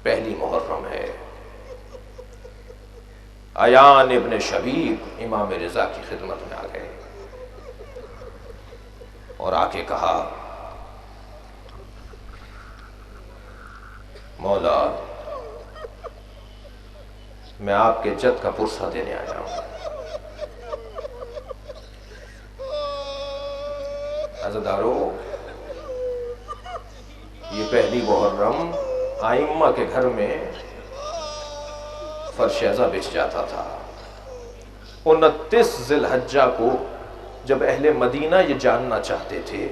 پہلی محرم ہے۔ عیان ابن شبیب امام رضا کی خدمت میں آ گئے اور آ کے کہا مولا میں آپ کے جد کا پرسہ دینے آیا ہوں۔ عزادارو، یہ پہلی محرم ائمہ کے گھر میں فرش ازاں بچھ جاتا تھا۔ 29 ذی الحجہ کو جب اہل مدینہ یہ جاننا چاہتے تھے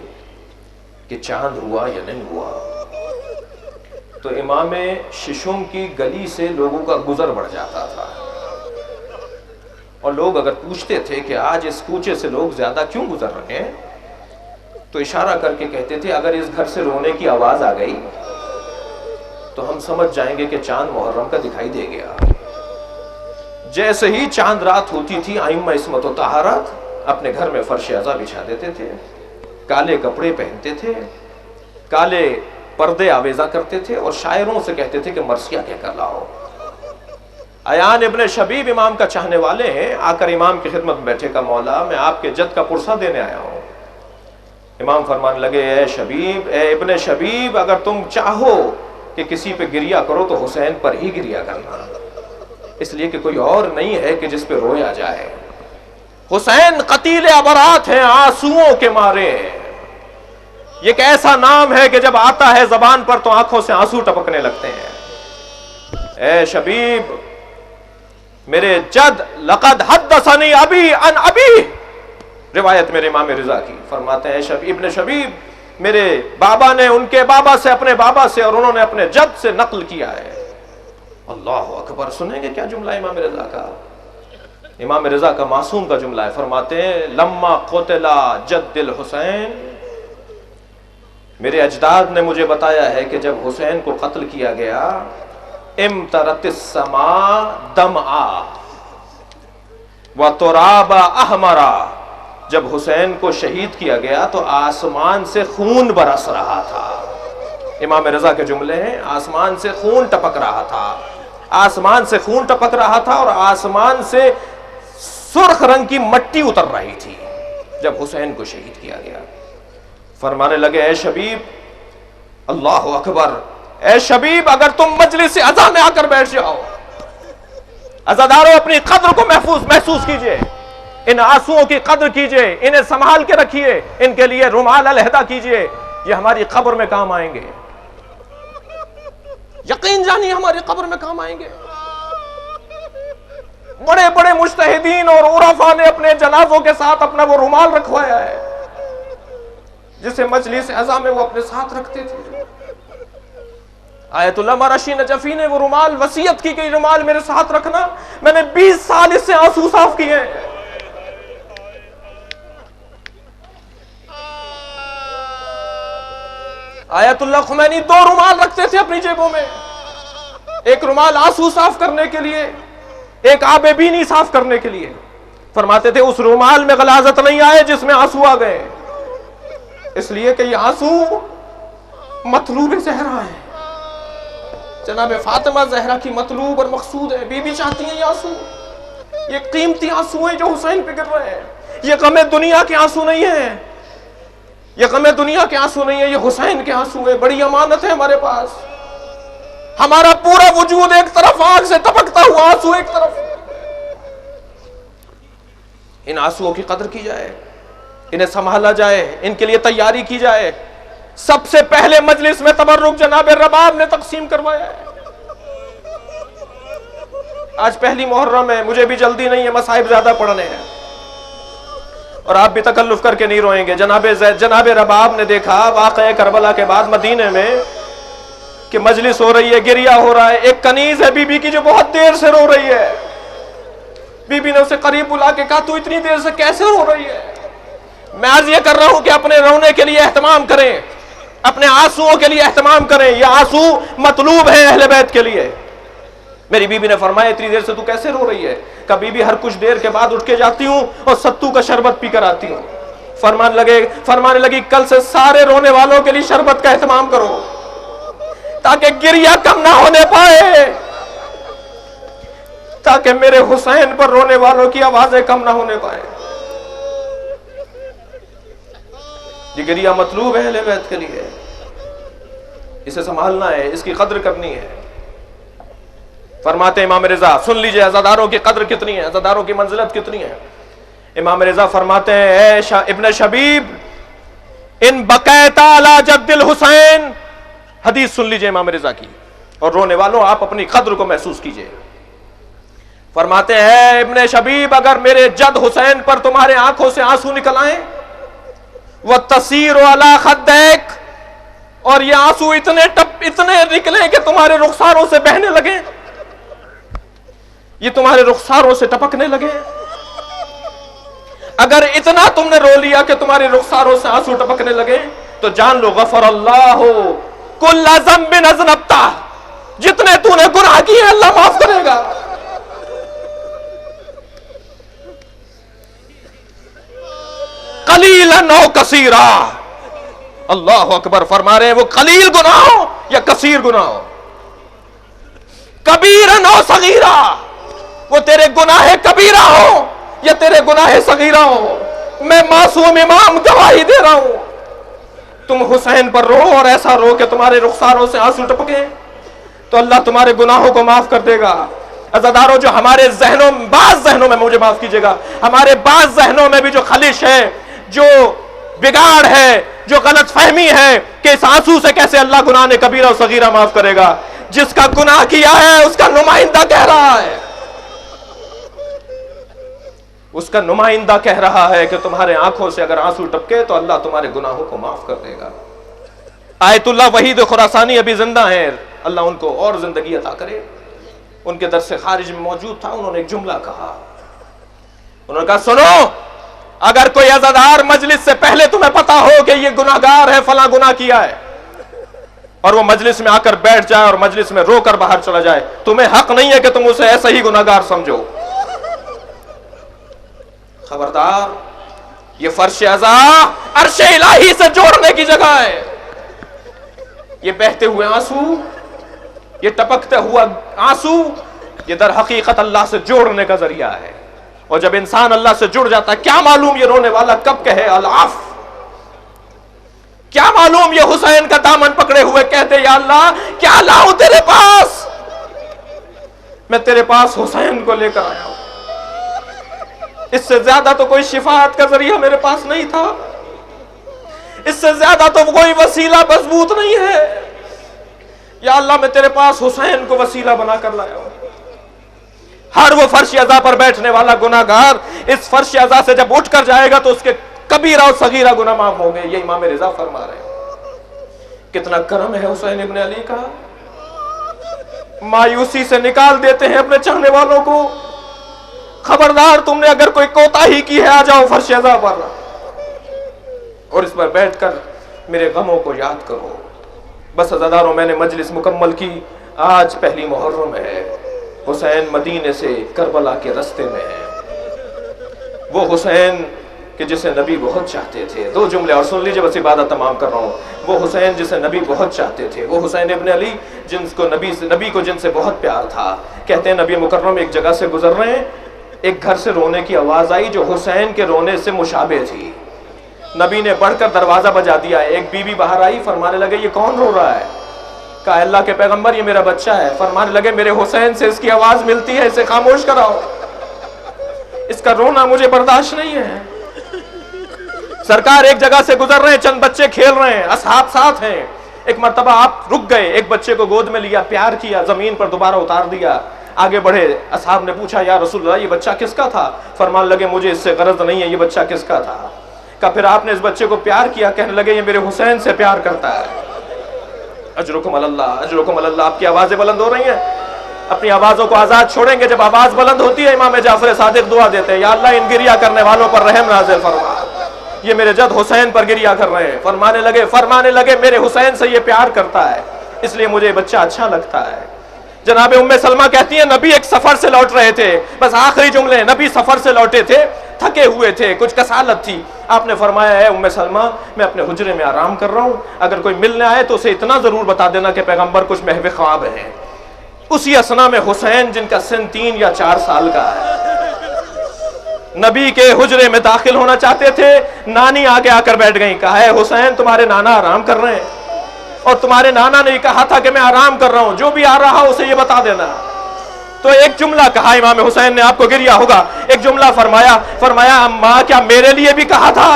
کہ چاند ہوا یا نہیں ہوا، تو امام ششم کی گلی سے لوگوں کا گزر بڑھ جاتا تھا، اور لوگ اگر پوچھتے تھے کہ آج اس کوچے سے لوگ زیادہ کیوں گزر رہے ہیں، تو اشارہ کر کے کہتے تھے اگر اس گھر سے رونے کی آواز آ گئی تو ہم سمجھ جائیں گے کہ چاند محرم کا دکھائی دے گیا۔ جیسے ہی چاند رات ہوتی تھی، ائمہ عصمت و طہارت اپنے گھر میں فرش ازاں بچھا دیتے تھے، کالے کپڑے پہنتے تھے، کالے پردے آویزاں کرتے تھے، اور شاعروں سے کہتے تھے کہ مرثیہ کہہ کر لاؤ۔ عیان ابن شبیب امام کا چاہنے والے ہیں، آ کر امام کی خدمت میں بیٹھے، کا مولا میں آپ کے جد کا پرسہ دینے آیا ہوں۔ امام فرمانے لگے اے شبیب، اے ابن شبیب، اگر تم چاہو کہ کسی پہ گریا کرو تو حسین پر ہی گریا کرنا، اس لیے کہ کوئی اور نہیں ہے کہ جس پہ رویا جائے۔ حسین قتیل ابرات ہیں، آنسوؤں کے مارے ہیں۔ یہ ایک ایسا نام ہے کہ جب آتا ہے زبان پر تو آنکھوں سے آنسو ٹپکنے لگتے ہیں۔ اے شبیب، میرے جد لقد حدثنی ابی عن ابی، روایت میرے امام رضا کی، فرماتے ہیں ابن شبیب میرے بابا نے ان کے بابا سے، اپنے بابا سے، اور انہوں نے اپنے جد سے نقل کیا ہے۔ اللہ اکبر، سنیں گے کیا جملہ امام رضا کا؟ امام رضا کا معصوم کا جملہ ہے، فرماتے ہیں لما قتل جد الحسین، میرے اجداد نے مجھے بتایا ہے کہ جب حسین کو قتل کیا گیا، امطرت السماء دمعا وتراب احمرا، جب حسین کو شہید کیا گیا تو آسمان سے خون برس رہا تھا۔ امام رضا کے جملے ہیں، آسمان سے خون ٹپک رہا تھا، آسمان سے خون ٹپک رہا تھا، اور آسمان سے سرخ رنگ کی مٹی اتر رہی تھی جب حسین کو شہید کیا گیا۔ فرمانے لگے اے شبیب، اللہ اکبر، اے شبیب اگر تم مجلس ازاں میں آ کر بیٹھ جاؤ، عزادارو اپنی قدر کو محسوس کیجئے، ان آنسوؤں کی قدر کیجئے، انہیں سنبھال کے رکھیے، ان کے لیے رومال علیحدہ کیجئے، یہ ہماری قبر میں کام آئیں گے، یقین جانیے ہماری قبر میں کام آئیں گے۔ بڑے بڑے مجتہدین اور عرفاء نے اپنے جنازوں کے ساتھ اپنا وہ رومال رکھوایا ہے جسے مجلس ازاں میں وہ اپنے ساتھ رکھتے تھے۔ آیت اللہ مرشی نجفی نے وہ رومال وصیت کی کہ رومال میرے ساتھ رکھنا، میں نے 20 سال اس سے آنسو صاف کیے ہیں۔ آیت اللہ خمینی 2 رومال رکھتے تھے اپنی جیبوں میں، ایک رومال آنسو صاف کرنے کے لیے، ایک آب بینی صاف کرنے کے لیے۔ فرماتے تھے اس رومال میں غلاظت نہیں آئے جس میں آنسو آ گئے، اس لیے کہ یہ آنسو مطلوب زہرا ہے، جناب فاطمہ زہرا کی مطلوب اور مقصود ہے۔ بی بی چاہتی ہیں یہ آنسو، یہ قیمتی آنسو ہیں جو حسین پہ گر رہے ہیں، یہ غم دنیا کے آنسو نہیں ہیں، یہ غم دنیا کے آنسو نہیں ہے، یہ حسین کے آنسو ہے۔ بڑی امانت ہے ہمارے پاس، ہمارا پورا وجود ایک طرف، آنکھ سے ٹپکتا ہوا آنسو ایک طرف۔ ان آنسوؤں کی قدر کی جائے، انہیں سنبھالا جائے، ان کے لیے تیاری کی جائے۔ سب سے پہلے مجلس میں تبرک جناب رباب نے تقسیم کروایا ہے۔ آج پہلی محرم ہے، مجھے بھی جلدی نہیں ہے، مصائب زیادہ پڑھنے ہیں، اور آپ بھی تکلف کر کے نہیں روئیں گے۔ جناب رباب نے دیکھا واقعہ کربلا کے بعد مدینے میں کہ مجلس ہو رہی ہے، گریہ ہو رہا ہے، ایک کنیز ہے بی بی کی جو بہت دیر سے رو رہی ہے۔ بی بی نے اسے قریب بلا کے کہا تو اتنی دیر سے کیسے رو رہی ہے؟ میں عرض یہ کر رہا ہوں کہ اپنے رونے کے لیے اہتمام کریں، اپنے آنسوؤں کے لیے اہتمام کریں، یہ آنسو مطلوب ہیں اہل بیت کے لیے۔ میری بی بی نے فرمایا اتنی دیر سے تو کیسے رو رہی ہے؟ کہ بی بی ہر کچھ دیر کے بعد اٹھ کے جاتی ہوں اور ستو کا شربت پی کر آتی ہوں۔ فرمانے لگی کل سے سارے رونے والوں کے لیے شربت کا اہتمام کرو تاکہ گریہ کم نہ ہونے پائے۔ کہ میرے حسین پر رونے والوں کی آوازیں کم نہ ہونے پائیں. یہ گریہ مطلوب ہے اہل بیت کے لیے، اسے سنبھالنا ہے، اس کی قدر کرنی ہے. فرماتے ہیں امام رضا، سن لیجئے عزاداروں کی قدر کتنی ہے، عزاداروں کی منزلت کتنی ہے. امام رضا فرماتے ہیں اے ابن شبیب ان بقیت علی جد الحسین، حدیث سن لیجئے امام رضا کی، اور رونے والوں آپ اپنی قدر کو محسوس کیجئے. فرماتے ہیں اے ابن شبیب اگر میرے جد حسین پر تمہارے آنکھوں سے آنسو نکل آئیں وَتَسِيرُ عَلَى خَدَّيْكَ، اور یہ آنسو اتنے نکلیں کہ تمہارے رخساروں سے بہنے لگیں، یہ تمہارے رخساروں سے ٹپکنے لگے، اگر اتنا تم نے رو لیا کہ تمہارے رخساروں سے آنسو ٹپکنے لگے تو جان لو غفر اللہ کل ذنب اذنبتہ، جتنے تو نے گناہ کیے اللہ معاف کرے گا. قلیلاً او کثیرا، اللہ اکبر فرما رہے ہیں وہ قلیل گناہ ہو یا کثیر گناہ ہو، کبیراً او صغیرا، وہ تیرے گناہ کبیرہ ہو یا تیرے گناہ صغیرہ ہو، میں معصوم امام گواہی دے رہا ہوں. تم حسین پر رو اور ایسا رو کہ تمہارے رخساروں سے آنسو ٹپکیں تو اللہ تمہارے گناہوں کو معاف کر دے گا. عزاداروں جو ہمارے ذہنوں، بعض ذہنوں میں، مجھے معاف کیجئے گا، ہمارے بعض ذہنوں میں بھی جو خلش ہے، جو بگاڑ ہے، جو غلط فہمی ہے کہ اس آنسو سے کیسے اللہ گناہ نے کبیرہ و صغیرہ معاف کرے گا. جس کا گناہ کیا ہے اس کا نمائندہ کہہ رہا ہے، اس کا نمائندہ کہہ رہا ہے کہ تمہارے آنکھوں سے اگر آنسو ٹپکے تو اللہ تمہارے گناہوں کو معاف کر دے گا. آیت اللہ وحید خراسانی ابھی زندہ ہیں، اللہ ان کو اور زندگی عطا کرے. ان کے درس خارج میں موجود تھا، انہوں نے ایک جملہ کہا، انہوں نے کہا سنو، اگر کوئی عزادار مجلس سے پہلے تمہیں پتا ہو کہ یہ گناہگار ہے، فلاں گناہ کیا ہے، اور وہ مجلس میں آ کر بیٹھ جائے اور مجلس میں رو کر باہر چلا جائے، تمہیں حق نہیں ہے کہ تم اسے ایسا ہی گناہگار سمجھو. خبردار، یہ فرش عزا عرش الہی سے جوڑنے کی جگہ ہے. یہ بہتے ہوئے آنسو، یہ ٹپکتے ہوا آنسو، یہ در حقیقت اللہ سے جوڑنے کا ذریعہ ہے. اور جب انسان اللہ سے جڑ جاتا ہے، کیا معلوم یہ رونے والا کب کہے العف، کیا معلوم یہ حسین کا دامن پکڑے ہوئے کہتے یا اللہ کیا لاؤں تیرے پاس، میں تیرے پاس حسین کو لے کر آیا ہوں. اس سے زیادہ تو کوئی شفاعت کا ذریعہ میرے پاس نہیں تھا، اس سے زیادہ تو کوئی وسیلہ مضبوط نہیں ہے. یا اللہ میں تیرے پاس حسین کو وسیلہ بنا کر لایا ہوں. ہر وہ فرش عزا پر بیٹھنے والا گناہگار اس فرش عزا سے جب اٹھ کر جائے گا تو اس کے کبیرہ اور صغیرہ گناہ معاف ہوں گے. یہ امام رضا فرما رہے ہیں. کتنا کرم ہے حسین ابن علی کا، مایوسی سے نکال دیتے ہیں اپنے چاہنے والوں کو. خبردار، تم نے اگر کوئی کوتاہی کی ہے، آ جاؤ فرش عزا پر اور اس پر بیٹھ کر میرے غموں کو یاد کرو. بس عزاداروں، میں نے مجلس مکمل کی. آج پہلی محرم ہے، حسین مدینے سے کربلا کے رستے میں ہے. وہ حسین کہ جسے نبی بہت چاہتے تھے. دو جملے اور سن لیجئے، بس عبادت تمام کر رہا ہوں. وہ حسین جسے نبی بہت چاہتے تھے، وہ حسین ابن علی جن کو نبی کو جن سے بہت پیار تھا. کہتے ہیں نبی مکرم ایک جگہ سے گزر رہے ہیں، ایک گھر سے رونے کی آواز آئی جو حسین کے رونے سے مشابہ تھی. نبی نے بڑھ کر دروازہ بجا دیا. ایک بی بی باہر آئی، فرمانے لگے یہ کون رو رہا ہے؟ کہا اللہ کے پیغمبر یہ میرا بچہ ہے. فرمانے لگے میرے حسین سے اس کی آواز ملتی ہے، اسے خاموش کراؤ، اس کا رونا مجھے برداشت نہیں ہے. سرکار ایک جگہ سے گزر رہے ہیں، چند بچے کھیل رہے ہیں، اصحاب ساتھ ہیں. ایک مرتبہ آپ رک گئے، ایک بچے کو گود میں لیا، پیار کیا، زمین پر دوبارہ اتار دیا، آگے بڑھے. اصحاب نے پوچھا یا رسول اللہ یہ بچہ کس کا تھا؟ فرمان لگے مجھے اس سے غرض نہیں ہے، یہ بچہ کس کا تھا. کہا پھر آپ نے اس بچے کو پیار کیا؟ کہنے لگے یہ میرے حسین سے پیار کرتا ہے. اجرکم اللہ، اجرکم اللہ. آپ کی آوازیں بلند ہو رہی ہیں، اپنی آوازوں کو آزاد چھوڑیں گے. جب آواز بلند ہوتی ہے امام جعفر صادق دعا دیتے ہیں یا اللہ ان گریہ کرنے والوں پر رحم نازل فرما. یہ میرے جد حسین پر گریہ کر رہے ہیں. فرمانے لگے میرے حسین سے یہ پیار کرتا ہے، اس لیے مجھے بچہ اچھا لگتا ہے. جناب ام سلمہ کہتی ہیں نبی ایک سفر سے لوٹ رہے تھے. بس آخری جملے، نبی سفر سے لوٹے تھے، تھکے ہوئے تھے، کچھ کسالت تھی. آپ نے فرمایا ہے ام سلمہ میں اپنے حجرے میں آرام کر رہا ہوں، اگر کوئی ملنے آئے تو اسے اتنا ضرور بتا دینا کہ پیغمبر کچھ محو خواب ہیں. اسی اسنا میں حسین جن کا سن 3 یا 4 سال کا ہے، نبی کے حجرے میں داخل ہونا چاہتے تھے، نانی آگے آ کر بیٹھ گئیں، کہا ہے حسین تمہارے نانا آرام کر رہے ہیں، اور تمہارے نانا نے کہا تھا کہ میں آرام کر رہا ہوں، جو بھی آ رہا اسے یہ بتا دینا۔ تو ایک جملہ کہا امام حسین نے، آپ کو گریا ہوگا، ایک جملہ فرمایا اماں کیا میرے لیے بھی کہا تھا؟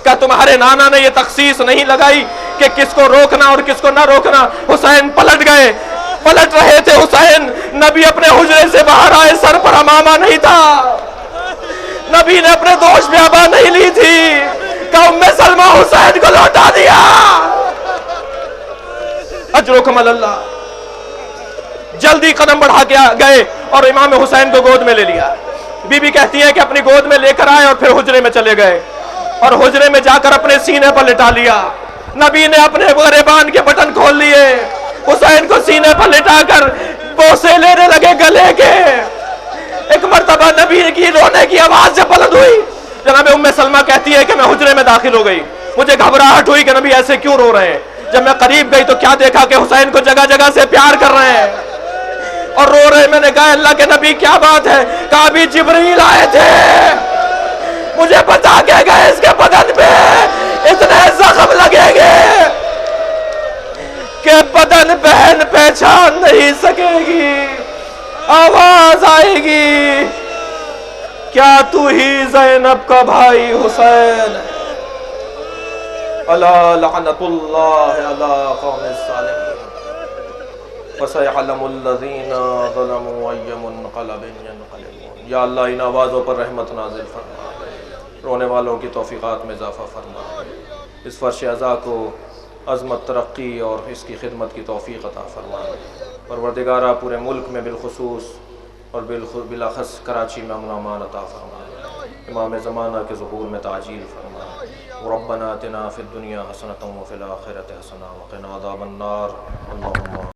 کیا تمہارے نانا نے یہ تخصیص نہیں لگائی کہ کس کو روکنا اور کس کو نہ روکنا؟ حسین پلٹ گئے، پلٹ رہے تھے حسین، نبی اپنے حجرے سے باہر آئے، سر پر امامہ نہیں تھا، نبی نے اپنے دوش پہ ابا نہیں لی تھی، کہ ام سلمہ حسین کو لوٹا دیا، اجرکم اللہ۔ جلدی قدم بڑھا کے گئے اور امام حسین کو گود میں لے لیا۔ بی بی کہتی ہے کہ اپنی گود میں لے کر آئے اور پھر حجرے میں چلے گئے، اور حجرے میں جا کر اپنے سینے پر لٹا لیا۔ نبی نے اپنے گریبان کے بٹن کھول لیے، حسین کو سینے پر لٹا کر بوسے لینے لگے گلے کے۔ ایک مرتبہ نبی کی رونے کی آواز سے بلند ہوئی، جناب ام سلمہ کہتی ہے کہ میں حجرے میں داخل ہو گئی، مجھے گھبراہٹ ہوئی کہ نبی ایسے کیوں رو رہے ہیں۔ جب میں قریب گئی تو کیا دیکھا کہ حسین کو جگہ جگہ سے پیار کر رہے ہیں اور رو رہے۔ میں نے کہا اللہ کے نبی کیا بات ہے؟ کہا ابھی جبرائیل آئے تھے، مجھے بتا کے گئے اس کے بدن پہ اتنے زخم لگیں گے کہ بدن بہن پہچان نہیں سکے گی، آواز آئے گی کیا تو ہی زینب کا بھائی حسین؟ الا لعنت اللہ علی قوم الظالمین فسيعلم الذين ظلموا أي منقلب ينقلبون۔ یا اللہ ان آوازوں پر رحمت نازل فرما، رونے والوں کی توفیقات میں اضافہ فرما، اس فرش عزا کو عظمت، ترقی اور اس کی خدمت کی توفیق عطا فرما۔ پروردگارہ پورے ملک میں بالخصوص اور بالاخص کراچی میں امن و امان عطا فرما، امام زمانہ کے ظہور میں تعجیل فرما۔ ربنا آتنا فی الدنیا حسنۃ وفی الآخرۃ حسنۃ وقنا عذاب النار۔ اللہم